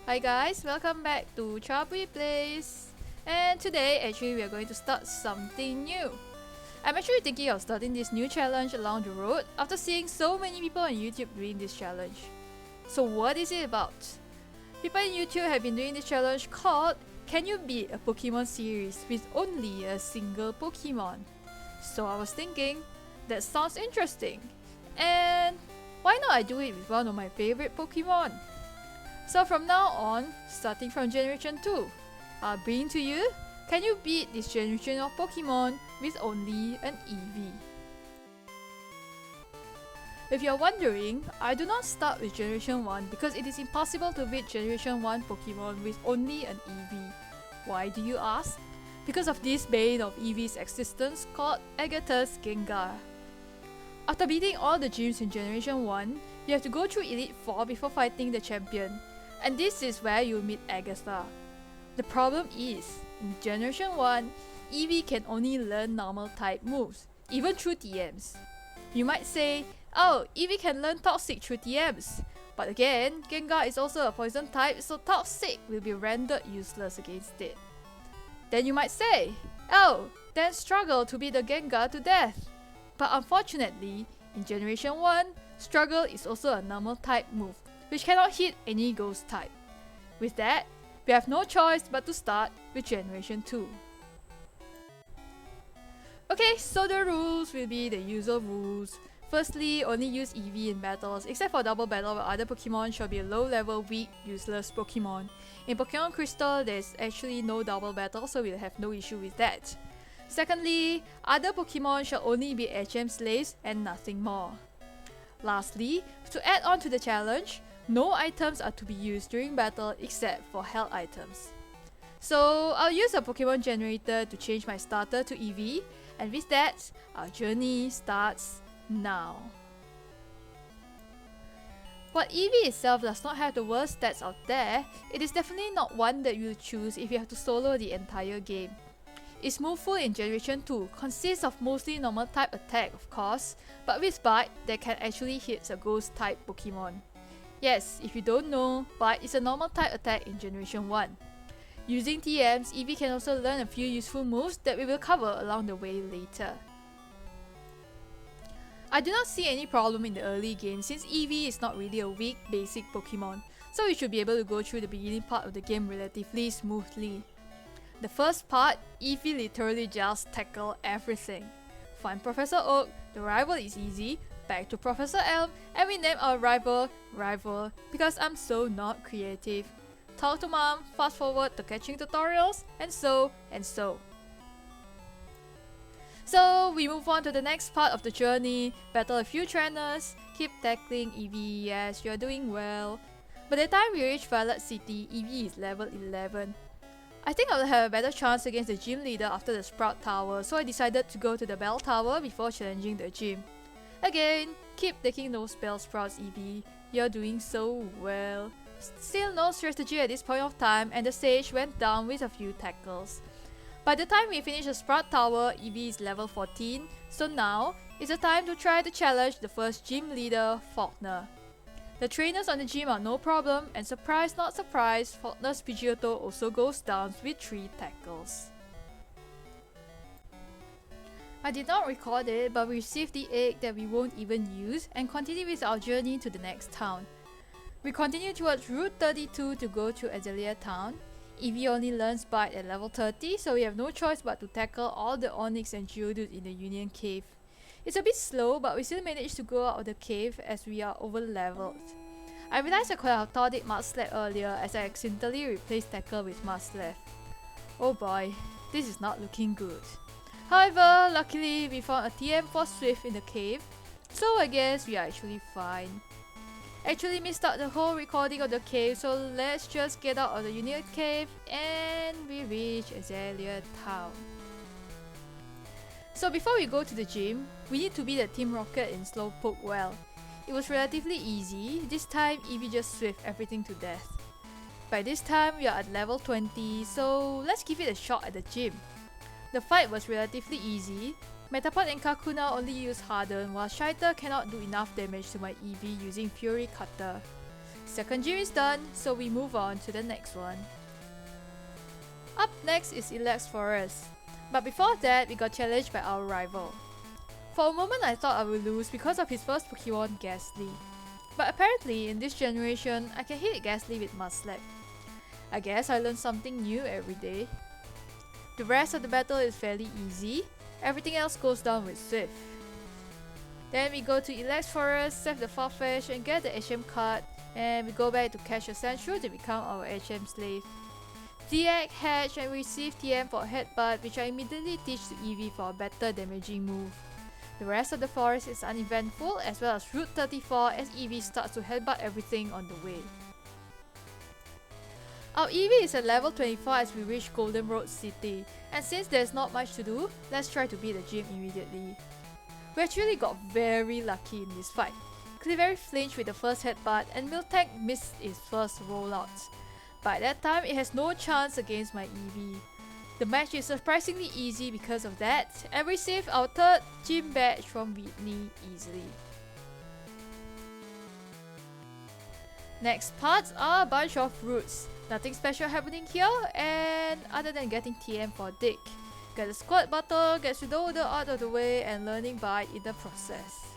Hi guys, welcome back to ChaBui Playz. And today actually we are going to start something new. I'm actually thinking of starting this new challenge along the road after seeing so many people on YouTube doing this challenge. So what is it about? People on YouTube have been doing this challenge called Can You Beat a Pokemon series with only a single Pokemon? So I was thinking, that sounds interesting. And why not I do it with one of my favorite Pokemon? So from now on, starting from Generation 2, I'll bring to you, can you beat this generation of Pokemon with only an Eevee? If you're wondering, I do not start with Generation 1 because it is impossible to beat Generation 1 Pokemon with only an Eevee. Why do you ask? Because of this bane of Eevee's existence called Agatha's Gengar. After beating all the gyms in Generation 1, you have to go through Elite 4 before fighting the champion. And this is where you meet Agatha. The problem is, in Generation 1, Eevee can only learn normal type moves, even through TMs. You might say, oh, Eevee can learn Toxic through TMs. But again, Gengar is also a poison type, so Toxic will be rendered useless against it. Then you might say, oh, then struggle to beat the Gengar to death. But unfortunately, in Generation 1, Struggle is also a normal type move, which cannot hit any ghost type. With that, we have no choice but to start with Generation 2. Okay, so the rules will be the usual rules. Firstly, only use Eevee in battles, except for double battle where other Pokemon shall be low level, weak, useless Pokemon. In Pokemon Crystal, there's actually no double battle, so we'll have no issue with that. Secondly, other Pokemon shall only be HM slaves and nothing more. Lastly, to add on to the challenge, no items are to be used during battle except for health items. So I'll use a Pokemon generator to change my starter to Eevee, and with that, our journey starts now. While Eevee itself does not have the worst stats out there, it is definitely not one that you'll choose if you have to solo the entire game. Its move pool in Generation 2 consists of mostly normal type attack of course, but with Bite that can actually hit a ghost type Pokemon. Yes, if you don't know, Bite is a normal type attack in Generation 1. Using TMs, Eevee can also learn a few useful moves that we will cover along the way later. I do not see any problem in the early game since Eevee is not really a weak basic Pokemon, so we should be able to go through the beginning part of the game relatively smoothly. The first part, Eevee literally just tackle everything. Find Professor Oak, the rival is easy, back to Professor Elm, and we name our rival Rival because I'm so not creative. Talk to Mom, fast forward to catching tutorials, and so and so. So we move on to the next part of the journey, battle a few trainers, keep tackling Eevee, yes, you're doing well. By the time we reach Violet City, Eevee is level 11. I think I will have a better chance against the gym leader after the Sprout Tower, so I decided to go to the Bell Tower before challenging the gym. Again, keep taking those Spell Sprouts Eevee, you're doing so well. Still no strategy at this point of time and the Sage went down with a few tackles. By the time we finish the Sprout Tower, Eevee is level 14, so now it's the time to try to challenge the first gym leader, Faulkner. The trainers on the gym are no problem, and surprise not surprise, Faulkner's Pidgeotto also goes down with 3 tackles. I did not record it, but we received the egg that we won't even use and continue with our journey to the next town. We continue towards Route 32 to go to Azalea Town. Eevee only learns Bite at level 30, so we have no choice but to tackle all the Onix and Geodude in the Union Cave. It's a bit slow, but we still managed to go out of the cave as we are over leveled. I realized I could have thought it Mudslap earlier as I accidentally replaced Tackle with Mudslap. Oh boy, this is not looking good. However, luckily we found a TM for Swift in the cave, so I guess we are actually fine. Actually missed out the whole recording of the cave, so let's just get out of the Union Cave and we reach Azalea Town. So before we go to the gym, we need to beat the Team Rocket in Slowpoke well. It was relatively easy, this time Eevee just swift everything to death. By this time we are at level 20, so let's give it a shot at the gym. The fight was relatively easy. Metapod and Kakuna only use Harden, while Shaiter cannot do enough damage to my Eevee using Fury Cutter. second gym is done, so we move on to the next one. Up next is Elex Forest, but before that we got challenged by our rival. For a moment I thought I would lose because of his first Pokemon Ghastly, but apparently in this generation I can hit Ghastly with Mud Slap. I guess I learned something new every day. The rest of the battle is fairly easy, everything else goes down with Swift. Then we go to Elex Forest, save the Farfetch and get the HM card, and we go back to catch a Sandshrew to become our HM slave. The hatch and receive TM for a headbutt, which I immediately teach to Eevee for a better damaging move. The rest of the forest is uneventful, as well as Route 34 as Eevee starts to headbutt everything on the way. Our Eevee is at level 24 as we reach Golden Road City, and since there's not much to do, let's try to beat the gym immediately. We actually got very lucky in this fight. Clefairy flinched with the first headbutt and Miltank missed its first rollout. By that time, it has no chance against my Eevee. The match is surprisingly easy because of that, and we received our third gym badge from Whitney easily. Next parts are a bunch of routes. Nothing special happening here, and other than getting TM for Dick. Get the squad battle, get Sudoda out of the way, and learning Bite in the process.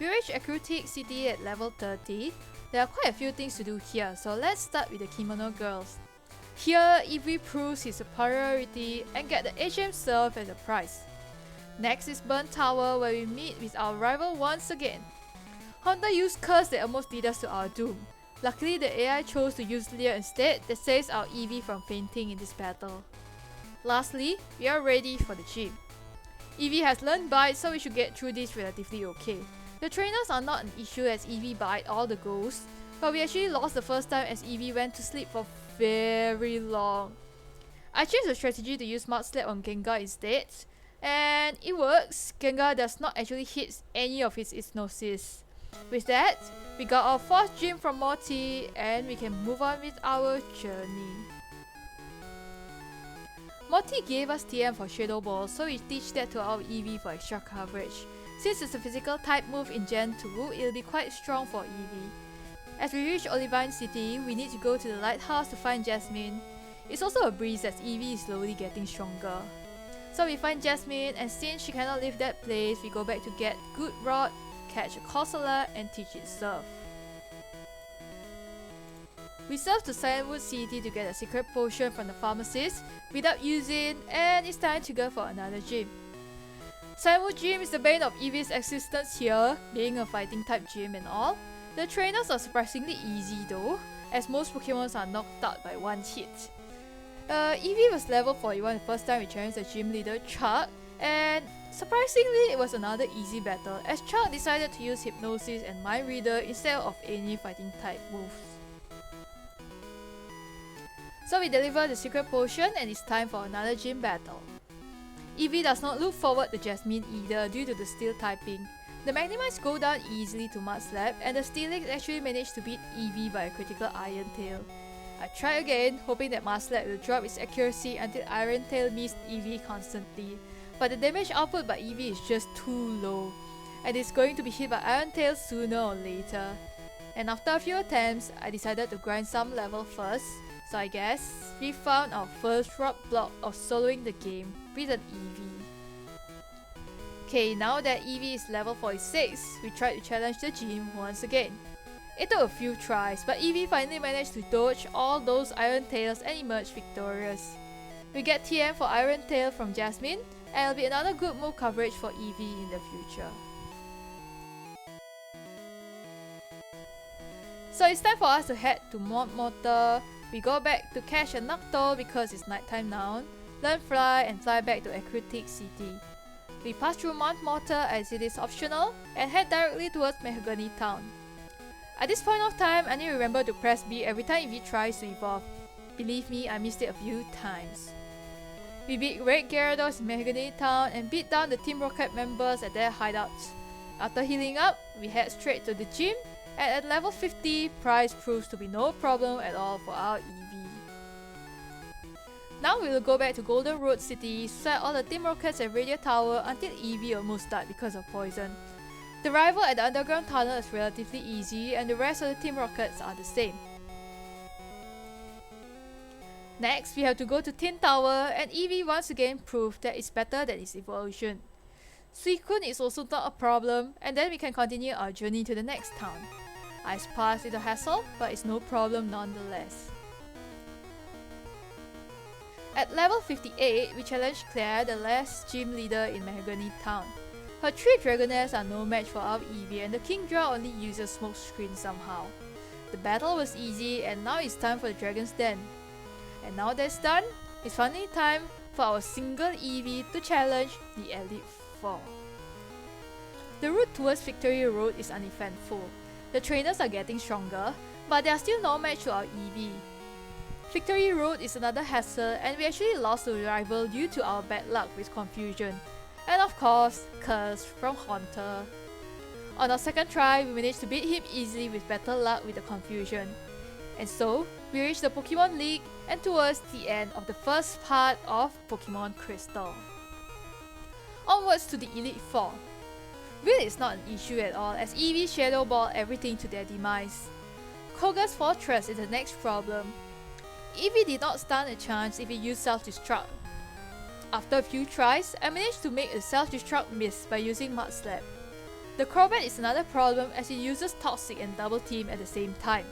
We reach Aquatic City at level 30. There are quite a few things to do here, so let's start with the Kimono Girls. Here, Eevee proves his superiority and get the HM Serve as a prize. Next is Burn Tower, where we meet with our rival once again. Honda used Curse that almost lead us to our doom. Luckily, the AI chose to use Leer instead that saves our Eevee from fainting in this battle. Lastly, we are ready for the gym. Eevee has learned Bite, so we should get through this relatively okay. The trainers are not an issue as Eevee bite all the ghosts, but we actually lost the first time as Eevee went to sleep for very long. I changed the strategy to use Mud Slap on Gengar instead, and it works. Gengar does not actually hit any of his hypnosis. With that, we got our fourth gym from Morty, and we can move on with our journey. Morty gave us TM for Shadow Ball, so we teach that to our Eevee for extra coverage. Since it's a physical type move in Gen 2, it'll be quite strong for Eevee. As we reach Olivine City, we need to go to the lighthouse to find Jasmine. It's also a breeze as Eevee is slowly getting stronger. So we find Jasmine, and since she cannot leave that place, we go back to get Good Rod, catch a Corsola, and teach it Surf. We surf to Silentwood City to get a secret potion from the pharmacist without using, and it's time to go for another gym. Silentwood Gym is the bane of Eevee's existence here, being a fighting type gym and all. The trainers are surprisingly easy though, as most Pokemons are knocked out by one hit. Eevee was level 41 the first time we challenged the gym leader Chuck, and surprisingly it was another easy battle as Chuck decided to use Hypnosis and Mind Reader instead of any fighting type moves. So we deliver the secret potion and it's time for another gym battle. Eevee does not look forward to Jasmine either due to the steel typing. The Magnemites go down easily to Mud Slap, and the Steelix actually managed to beat Eevee by a critical Iron Tail. I try again, hoping that Mud Slap will drop its accuracy until Iron Tail missed Eevee constantly, but the damage output by Eevee is just too low, and it's going to be hit by Iron Tail sooner or later. And after a few attempts, I decided to grind some level first, so I guess we found our first roadblock of soloing the game with an Eevee. Okay, now that Eevee is level 46, we tried to challenge the gym once again. It took a few tries, but Eevee finally managed to dodge all those Iron Tails and emerge victorious. We get TM for Iron Tail from Jasmine, and it'll be another good move coverage for Eevee in the future. So it's time for us to head to Mont Motor. We go back to catch a Noctowl because it's nighttime now, learn Fly and fly back to Aquatic City. We pass through Mont Motor as it is optional and head directly towards Mahogany Town. At this point of time, I need to remember to press B every time Eevee tries to evolve. Believe me, I missed it a few times. We beat Red Gyarados in Mahogany Town and beat down the Team Rocket members at their hideouts. After healing up, we head straight to the gym, and at level 50, prize proves to be no problem at all for our Eevee. Now we will go back to Golden Road City, set all the Team Rockets at Radio Tower until Eevee almost died because of poison. The rival at the underground tunnel is relatively easy and the rest of the Team Rockets are the same. Next, we have to go to Tin Tower and Eevee once again proved that it's better than its evolution. Suicune is also not a problem, and then we can continue our journey to the next town. Ice Pass is a hassle, but it's no problem nonetheless. At level 58, we challenge Claire, the last gym leader in Mahogany Town. Her 3 Dragonairs are no match for our Eevee and the Kingdra only uses smoke screen somehow. The battle was easy and now it's time for the Dragon's Den. And now that's done, it's finally time for our single Eevee to challenge the Elite Four. The route towards Victory Road is uneventful. The trainers are getting stronger, but they are still no match to our Eevee. Victory Road is another hassle and we actually lost to the rival due to our bad luck with confusion. And of course, Curse from Haunter. On our second try, we managed to beat him easily with better luck with the confusion. And so, we reached the Pokemon League and towards the end of the first part of Pokemon Crystal. Onwards to the Elite Four. Will is not an issue at all as Eevee Shadow Ball everything to their demise. Koga's Fortress is the next problem. Eevee did not stand a chance if he used Self-Destruct. After a few tries, I managed to make a Self-Destruct miss by using Mud Slap. The Crobat is another problem as it uses Toxic and Double Team at the same time.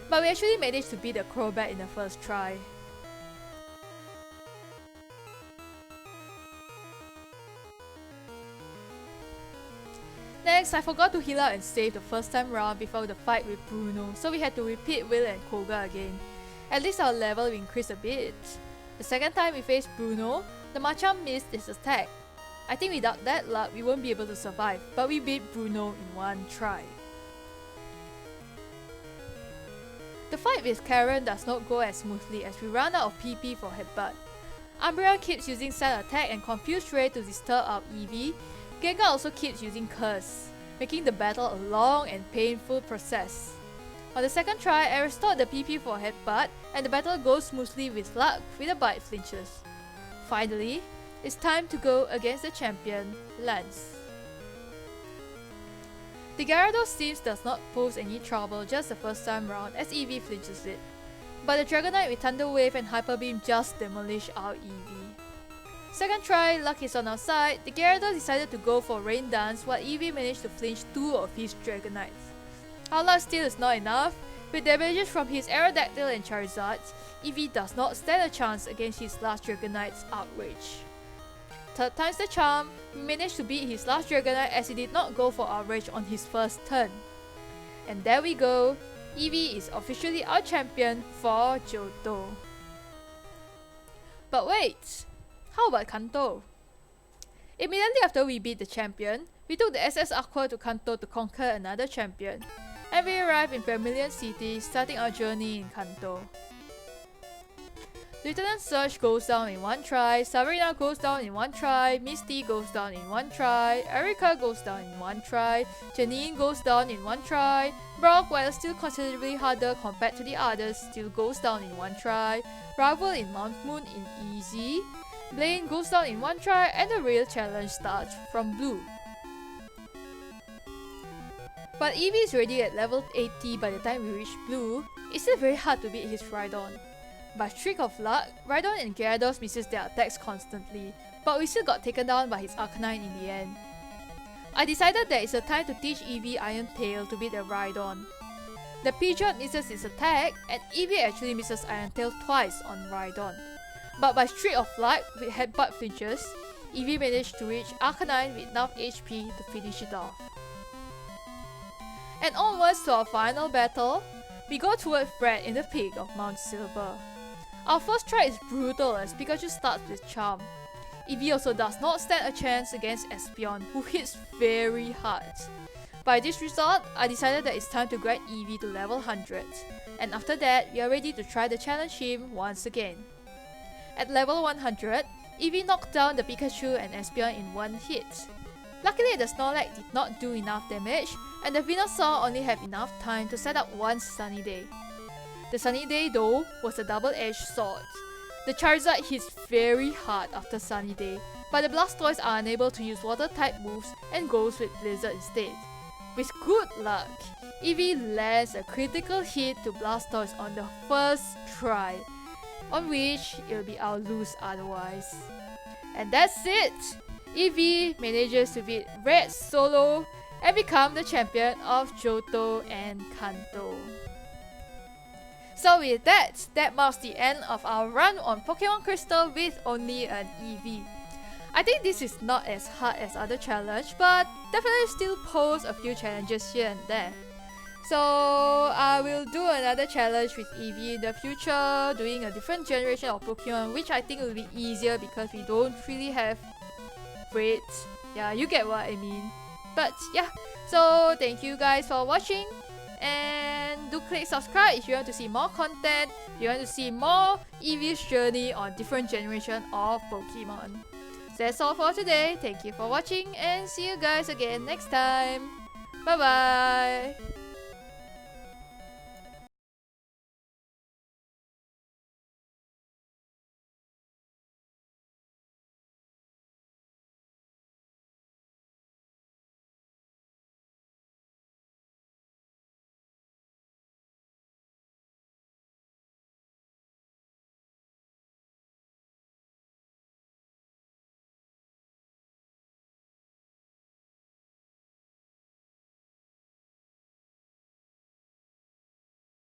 But we actually managed to beat the Crobat in the first try. Next, I forgot to heal up and save the first time round before the fight with Bruno, so we had to repeat Will and Koga again. At least our level increased a bit. The second time we faced Bruno, the Machamp missed its attack. I think without that luck, we won't be able to survive, but we beat Bruno in one try. The fight with Karen does not go as smoothly as we run out of PP for Headbutt. Umbreon keeps using Sand Attack and Confuse Ray to disturb our Eevee. Gengar also keeps using Curse, making the battle a long and painful process. On the second try, I restored the PP for Headbutt and the battle goes smoothly with luck with the bite flinches. Finally, it's time to go against the champion, Lance. The Gyarados seems does not pose any trouble just the first time round as Eevee flinches it. But the Dragonite with Thunder Wave and Hyper Beam just demolish our Eevee. Second try, luck is on our side. The Gyarados decided to go for Rain Dance while Eevee managed to flinch 2 of his Dragonites. Our luck still is not enough. With damages from his Aerodactyl and Charizard, Eevee does not stand a chance against his last Dragonite's Outrage. Third time's the charm, we managed to beat his last Dragonite as he did not go for Outrage on his first turn. And there we go, Eevee is officially our champion for Johto. But wait, how about Kanto? Immediately after we beat the champion, we took the SS Aqua to Kanto to conquer another champion. And we arrived in Vermilion City, starting our journey in Kanto. Lieutenant Surge goes down in one try, Sabrina goes down in one try, Misty goes down in one try, Erika goes down in one try, Janine goes down in one try, Brock, while still considerably harder compared to the others, still goes down in one try, Rival in Mount Moon in easy, Blaine goes down in one try, and the real challenge starts from Blue. But Eevee is already at level 80 by the time we reach Blue, it's still very hard to beat his Rhydon. By streak of luck, Rhydon and Gyarados misses their attacks constantly, but we still got taken down by his Arcanine in the end. I decided that it's a time to teach Eevee Iron Tail to beat the Rhydon. The Pidgeot misses its attack, and Eevee actually misses Iron Tail twice on Rhydon. But by streak of luck with Headbutt flinches, Eevee managed to reach Arcanine with enough HP to finish it off. And onwards to our final battle, we go towards Brett in the peak of Mount Silver. Our first try is brutal as Pikachu starts with Charm. Eevee also does not stand a chance against Espeon, who hits very hard. By this result, I decided that it's time to grind Eevee to level 100, and after that, we are ready to try to challenge him once again. At level 100, Eevee knocked down the Pikachu and Espeon in one hit. Luckily, the Snorlax did not do enough damage, and the Venusaur only had enough time to set up one Sunny Day. The Sunny Day though was a double-edged sword. The Charizard hits very hard after Sunny Day, but the Blastoise are unable to use water-type moves and goes with Blizzard instead. With good luck, Eevee lands a critical hit to Blastoise on the first try, on which it will be our lose otherwise. And that's it! Eevee manages to beat Red solo and become the champion of Johto and Kanto. So with that, that marks the end of our run on Pokemon Crystal with only an Eevee. I think this is not as hard as other challenge, but definitely still pose a few challenges here and there. So I will do another challenge with Eevee in the future, doing a different generation of Pokemon, which I think will be easier because we don't really have breeds. Yeah, you get what I mean. But yeah, so thank you guys for watching, and do click subscribe if you want to see more content, if you want to see more Eevee's journey on different generation of Pokemon. So that's all for today. Thank you for watching and see you guys again next time. Bye bye.